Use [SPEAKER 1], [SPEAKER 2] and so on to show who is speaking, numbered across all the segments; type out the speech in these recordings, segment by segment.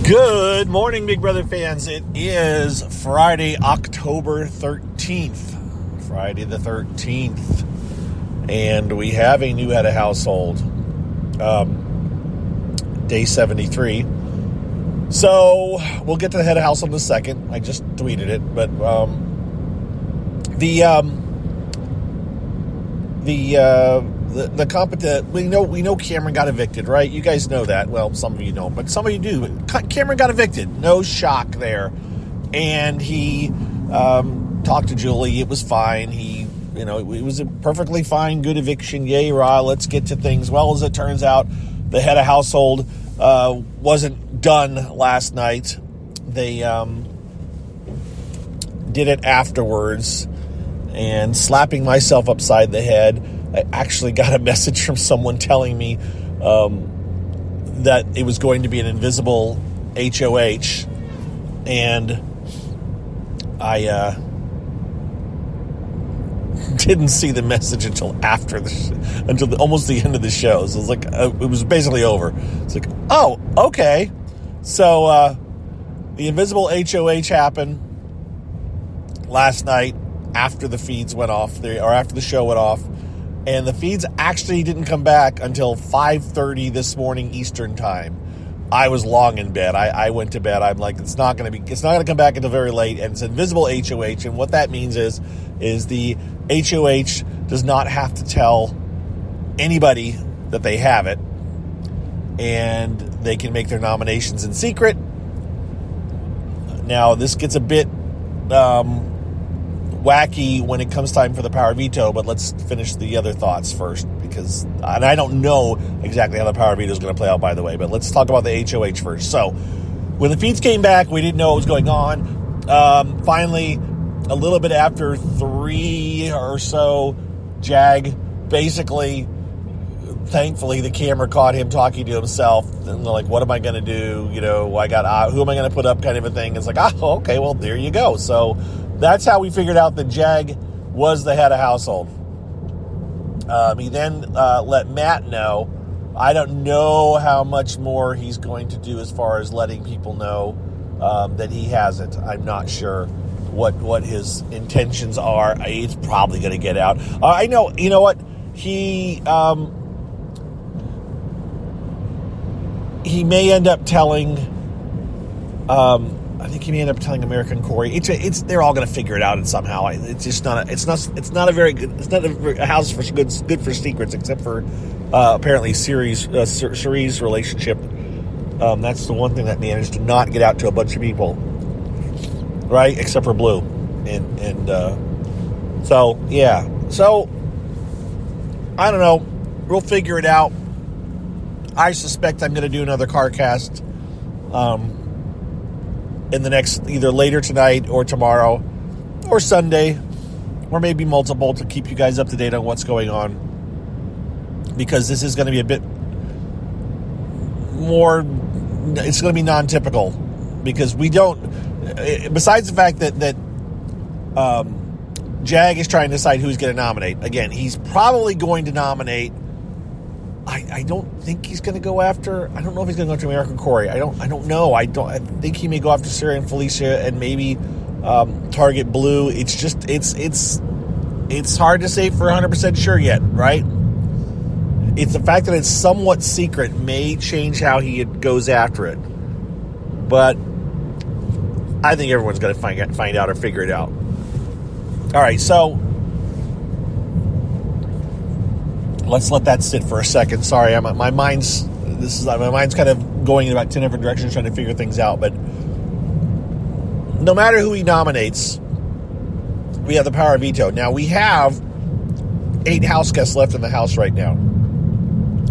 [SPEAKER 1] Good morning, Big Brother fans. It is Friday, October 13th. Friday the 13th. And we have a new head of household. Day 73. So, we'll get to the head of household in a second. I just tweeted it. But the competent, we know Cameron got evicted, right? You guys know that. Well, some of you don't, but some of you do. Cameron got evicted. No shock there. And he talked to Julie. It was fine. It was a perfectly fine, good eviction. Yay, rah, let's get to things. Well, as it turns out, the head of household wasn't done last night. They did it afterwards, and slapping myself upside the head, I actually got a message from someone telling me that it was going to be an invisible HOH, and I didn't see the message until after until almost the end of the show. So it was basically over. It's like, oh, okay. So the invisible HOH happened last night after the feeds went off, or after the show went off. And the feeds actually didn't come back until 5:30 this morning Eastern time. I was long in bed. I went to bed. I'm like, it's not going to come back until very late. And it's invisible HOH. And what that means is the HOH does not have to tell anybody that they have it. And they can make their nominations in secret. Now, this gets a bit wacky when it comes time for the power veto, but let's finish the other thoughts first, and I don't know exactly how the power veto is going to play out, by the way, but let's talk about the HOH first. So when the feeds came back, we didn't know what was going on. Finally, a little bit after 3 or so, Jag basically, thankfully, the camera caught him talking to himself, and they're like, what am I going to do? Who am I going to put up, kind of a thing. It's like, okay, well, there you go. So that's how we figured out that Jag was the head of household. He then let Matt know. I don't know how much more he's going to do as far as letting people know that he has it. I'm not sure what his intentions are. He's probably going to get out. I know. You know what? He may end up telling. I think he may end up telling American Corey. They're all going to figure it out somehow. It's just not. It's not a very good. It's not a house for good for secrets, except for apparently Cherie's relationship. That's the one thing that managed to not get out to a bunch of people, right? Except for Blue, and so yeah. So I don't know. We'll figure it out. I suspect I'm going to do another car cast. In the next, either later tonight or tomorrow or Sunday, or maybe multiple, to keep you guys up to date on what's going on, because this is going to be a bit more, it's going to be non-typical, because we don't, besides the fact that Jag is trying to decide who he's going to nominate. Again, he's probably going to nominate, I don't think he's going to go after. I don't know if he's going to go after American Corey. I don't know. I think he may go after Sarah and Felicia, and maybe target Blue. It's just it's hard to say for 100% sure yet, right? It's the fact that it's somewhat secret may change how he goes after it, but I think everyone's going to find out or figure it out. All right, so let's let that sit for a second. Sorry, my mind's kind of going in about 10 different directions trying to figure things out. But no matter who he nominates, we have the power of veto. Now, we have 8 house guests left in the house right now.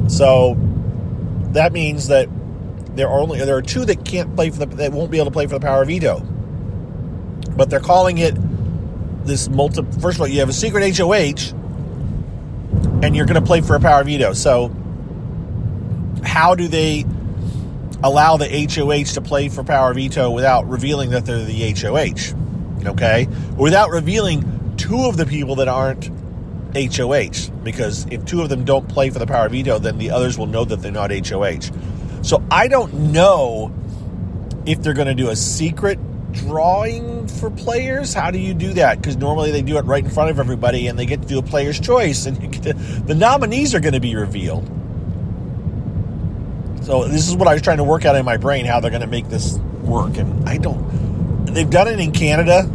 [SPEAKER 1] So that means that there are 2 that can't play that won't be able to play for the power of veto. But they're calling it this First of all, you have a secret HOH, and you're going to play for a power veto. So how do they allow the HOH to play for power veto without revealing that they're the HOH? Okay? Without revealing 2 of the people that aren't HOH, because if 2 of them don't play for the power veto, then the others will know that they're not HOH. So I don't know if they're going to do a secret drawing for players. How do you do that? Because normally they do it right in front of everybody and they get to do a player's choice, and the nominees are going to be revealed. So this is what I was trying to work out in my brain, how they're going to make this work. And they've done it in Canada.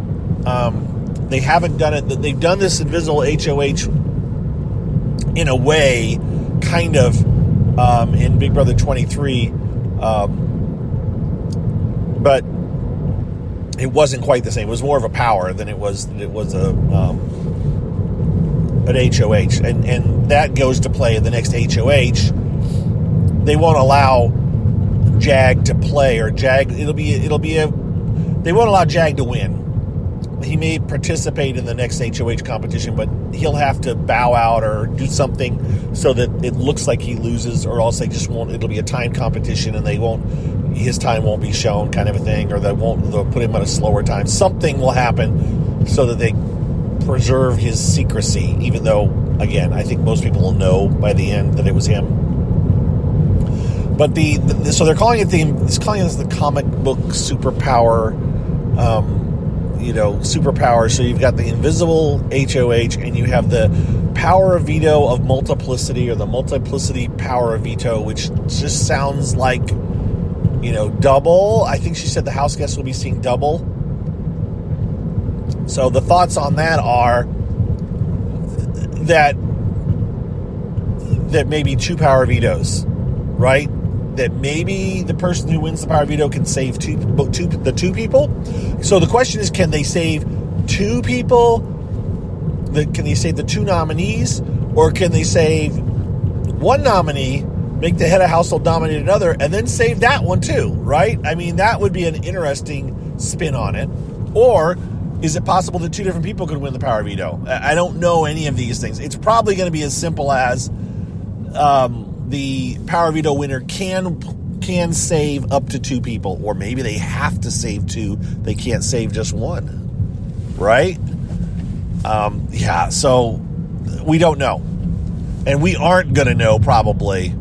[SPEAKER 1] They haven't done it. They've done this invisible HOH in a way, kind of, in Big Brother 23. But it wasn't quite the same. It was more of a power than it was an HOH, and that goes to play in the next HOH. They won't allow Jag to play, or Jag. They won't allow Jag to win. He may participate in the next HOH competition, but he'll have to bow out or do something so that it looks like he loses, or else they just won't. It'll be a time competition, and his time won't be shown, kind of a thing, or they'll put him at a slower time. Something will happen so that they preserve his secrecy, even though, again, I think most people will know by the end that it was him. But so they're calling it the comic book superpower, superpower. So you've got the invisible HOH, and you have the power of veto of multiplicity, or the multiplicity power of veto, which just sounds like, double. I think she said the house guests will be seeing double. So the thoughts on that are that maybe 2 power vetoes, right? That maybe the person who wins the power veto can save the two people. So the question is, can they save 2 people? Can they save the 2 nominees? Or can they save 1 nominee, make the head of household nominate another, and then save that one too, right? I mean, that would be an interesting spin on it. Or is it possible that 2 different people could win the power veto? I don't know any of these things. It's probably going to be as simple as the power veto winner can save up to 2 people, or maybe they have to save 2. They can't save just 1, right? So we don't know. And we aren't going to know probably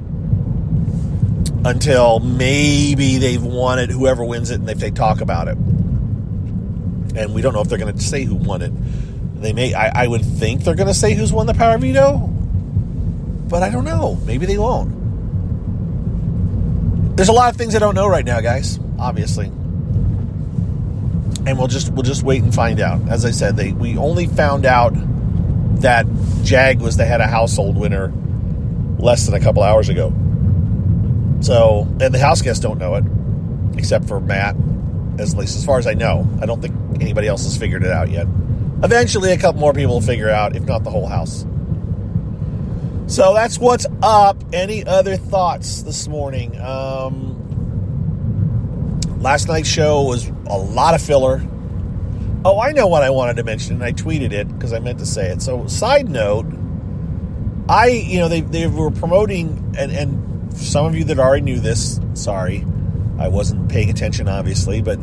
[SPEAKER 1] until maybe they've won it, whoever wins it, and if they talk about it. And we don't know if they're going to say who won it. They may. I would think they're going to say who's won the power veto, but I don't know. Maybe they won't. There's a lot of things I don't know right now, guys, obviously. And we'll just wait and find out. As I said, we only found out that Jag was the head of household winner less than a couple hours ago. So, and the house guests don't know it, except for Matt, at least as far as I know. I don't think anybody else has figured it out yet. Eventually, a couple more people will figure it out, if not the whole house. So that's what's up. Any other thoughts this morning? Last night's show was a lot of filler. Oh, I know what I wanted to mention, and I tweeted it because I meant to say it. So, side note, they were promoting, and some of you that already knew this, sorry, I wasn't paying attention, obviously, but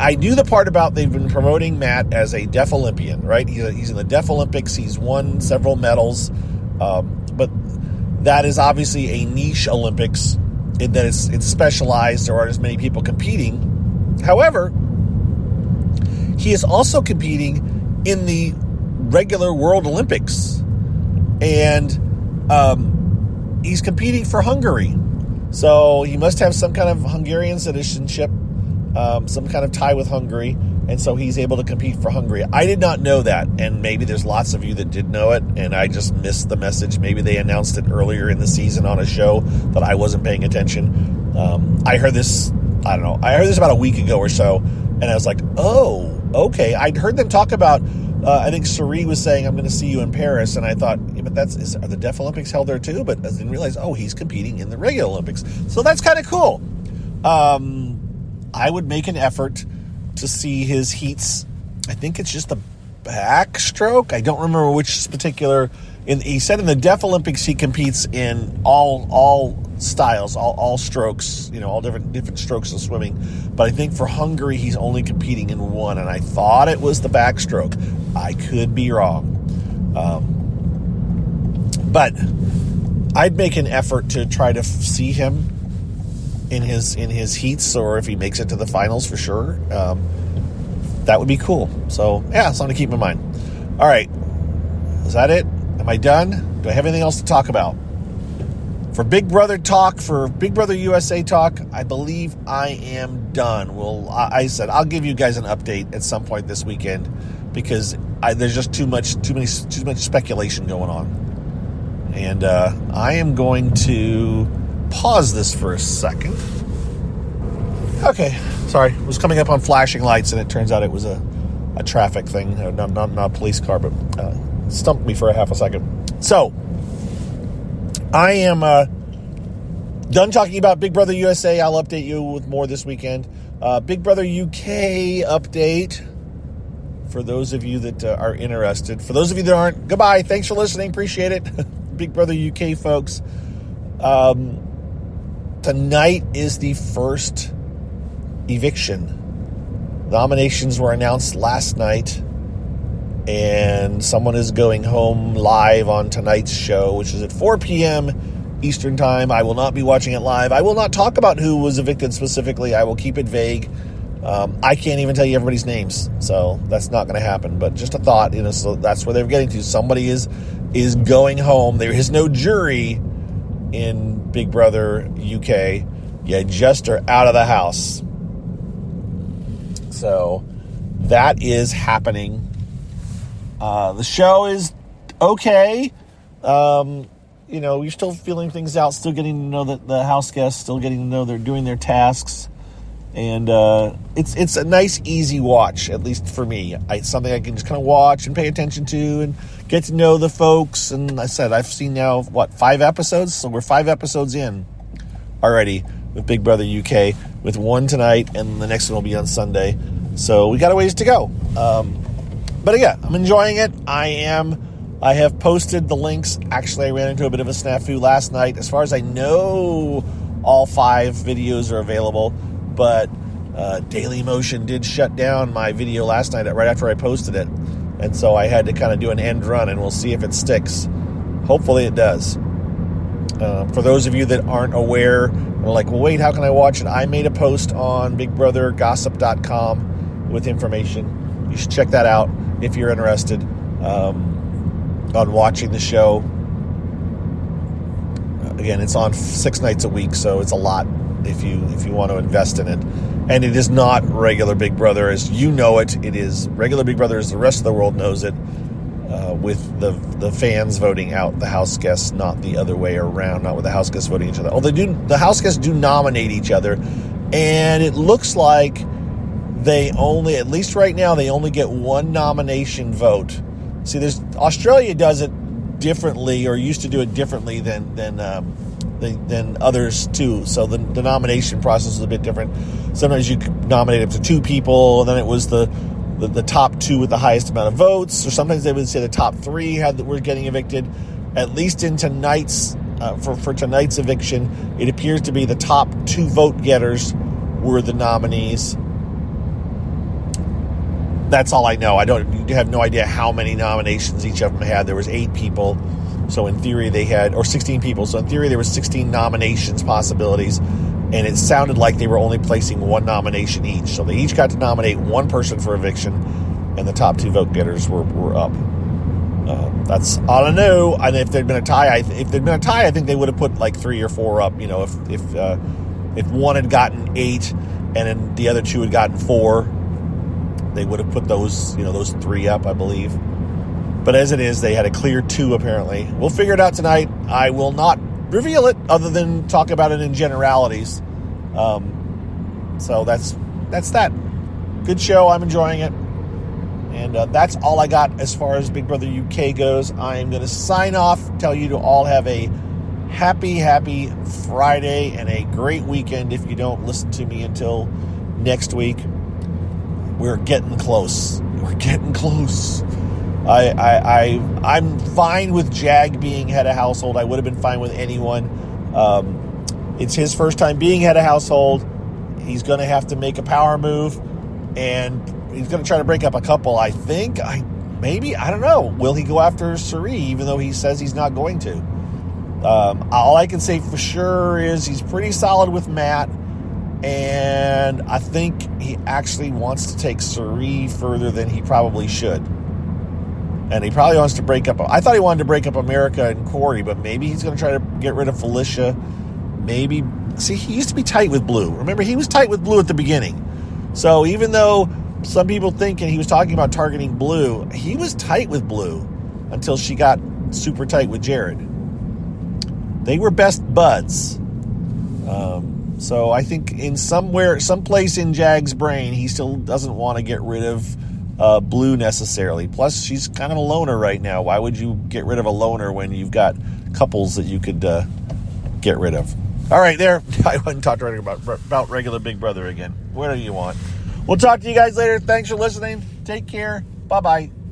[SPEAKER 1] I knew the part about they've been promoting Matt as a Deaf Olympian, right? He's in the Deaf Olympics. He's won several medals, but that is obviously a niche Olympics in that it's specialized. There aren't as many people competing. However, he is also competing in the regular World Olympics, and he's competing for Hungary. So he must have some kind of Hungarian citizenship, some kind of tie with Hungary, and so he's able to compete for Hungary. I did not know that, and maybe there's lots of you that did know it, and I just missed the message. Maybe they announced it earlier in the season on a show that I wasn't paying attention. I heard this about a week ago or so, and I was like, oh, okay. I'd heard them talk about, I think Suri was saying, I'm going to see you in Paris, and I thought, yeah, but are the Deaf Olympics held there too? But I didn't realize, he's competing in the regular Olympics. So that's kind of cool. I would make an effort to see his heats. I think it's just the backstroke. I don't remember which particular. He said in the Deaf Olympics he competes in all styles, all strokes, all different strokes of swimming. But I think for Hungary he's only competing in one, and I thought it was the backstroke. I could be wrong. But I'd make an effort to try to see him in his heats, or if he makes it to the finals for sure. That would be cool. So yeah, something to keep in mind. All right, is that it? Am I done? Do I have anything else to talk about? For Big Brother talk, for Big Brother USA talk, I believe I am done. Well, I said I'll give you guys an update at some point this weekend, because there's just too much speculation going on, and I am going to pause this for a second. Okay, sorry, it was coming up on flashing lights, and it turns out it was a traffic thing, not a police car, but stumped me for a half a second. So I am done talking about Big Brother USA. I'll update you with more this weekend. Big Brother UK update for those of you that are interested. For those of you that aren't, goodbye. Thanks for listening. Appreciate it. Big Brother UK folks. Tonight is the first eviction. Nominations were announced last night, and someone is going home live on tonight's show, which is at 4 p.m. Eastern Time. I will not be watching it live. I will not talk about who was evicted specifically. I will keep it vague. I can't even tell you everybody's names, so that's not going to happen. But just a thought, so that's where they're getting to. Somebody is going home. There is no jury in Big Brother UK. You just are out of the house. So that is happening. The show is okay. You're still feeling things out, still getting to know the house guests, still getting to know they're doing their tasks. And it's a nice, easy watch, at least for me. It's something I can just kind of watch and pay attention to and get to know the folks. And I said, I've seen now, 5 episodes? So we're 5 episodes in already with Big Brother UK, with one tonight, and the next one will be on Sunday. So we got a ways to go. But yeah, I'm enjoying it. I have posted the links. Actually, I ran into a bit of a snafu last night. As far as I know, all 5 videos are available. But Dailymotion did shut down my video last night right after I posted it. And so I had to kind of do an end run, and we'll see if it sticks. Hopefully it does. For those of you that aren't aware, are like, well, wait, how can I watch it? I made a post on BigBrotherGossip.com with information. You should check that out if you're interested on watching the show. Again, it's on 6 nights a week, so it's a lot if you want to invest in it. And it is not regular Big Brother as you know it. It is regular Big Brother as the rest of the world knows it, with the fans voting out the house guests, not the other way around, not with the house guests voting each other. Although the house guests do nominate each other, and it looks like they only, at least right now, they only get one nomination vote. See, Australia does it differently, or used to do it differently than others too. So the nomination process is a bit different. Sometimes you could nominate up to 2 people, and then it was the top 2 with the highest amount of votes. Or sometimes they would say the top 3 were getting evicted. At least in tonight's for tonight's eviction, it appears to be the top 2 vote getters were the nominees. That's all I know. You have no idea how many nominations each of them had. There was 8 people. So in theory they had, or 16 people. So in theory there were 16 nominations possibilities. And it sounded like they were only placing 1 nomination each. So they each got to nominate 1 person for eviction. And the top 2 vote getters were up. That's all I know. And if there'd been a tie, I think they would have put like 3 or 4 up. If one had gotten 8 and then the other 2 had gotten 4, they would have put those 3 up, I believe. But as it is, they had a clear 2 apparently. We'll figure it out tonight. I will not reveal it other than talk about it in generalities. So that's that. Good show. I'm enjoying it. And that's all I got as far as Big Brother UK goes. I am going to sign off, tell you to all have a happy Friday and a great weekend if you don't listen to me until next week. We're getting close. I'm fine with Jag being head of household. I would have been fine with anyone. It's his first time being head of household. He's going to have to make a power move, and he's going to try to break up a couple, I think. I don't know. Will he go after Suri, even though he says he's not going to? All I can say for sure is he's pretty solid with Matt, and I think he actually wants to take Cirie further than he probably should. And he probably wants to break up. I thought he wanted to break up America and Corey, but maybe he's going to try to get rid of Felicia. Maybe. See, he used to be tight with Blue. Remember, he was tight with Blue at the beginning. So even though some people thinking he was talking about targeting Blue, he was tight with Blue until she got super tight with Jared. They were best buds. So I think in someplace in Jag's brain, he still doesn't want to get rid of Blue necessarily. Plus, she's kind of a loner right now. Why would you get rid of a loner when you've got couples that you could get rid of? All right, there. I went and talked about regular Big Brother again. Whatever you want. We'll talk to you guys later. Thanks for listening. Take care. Bye-bye.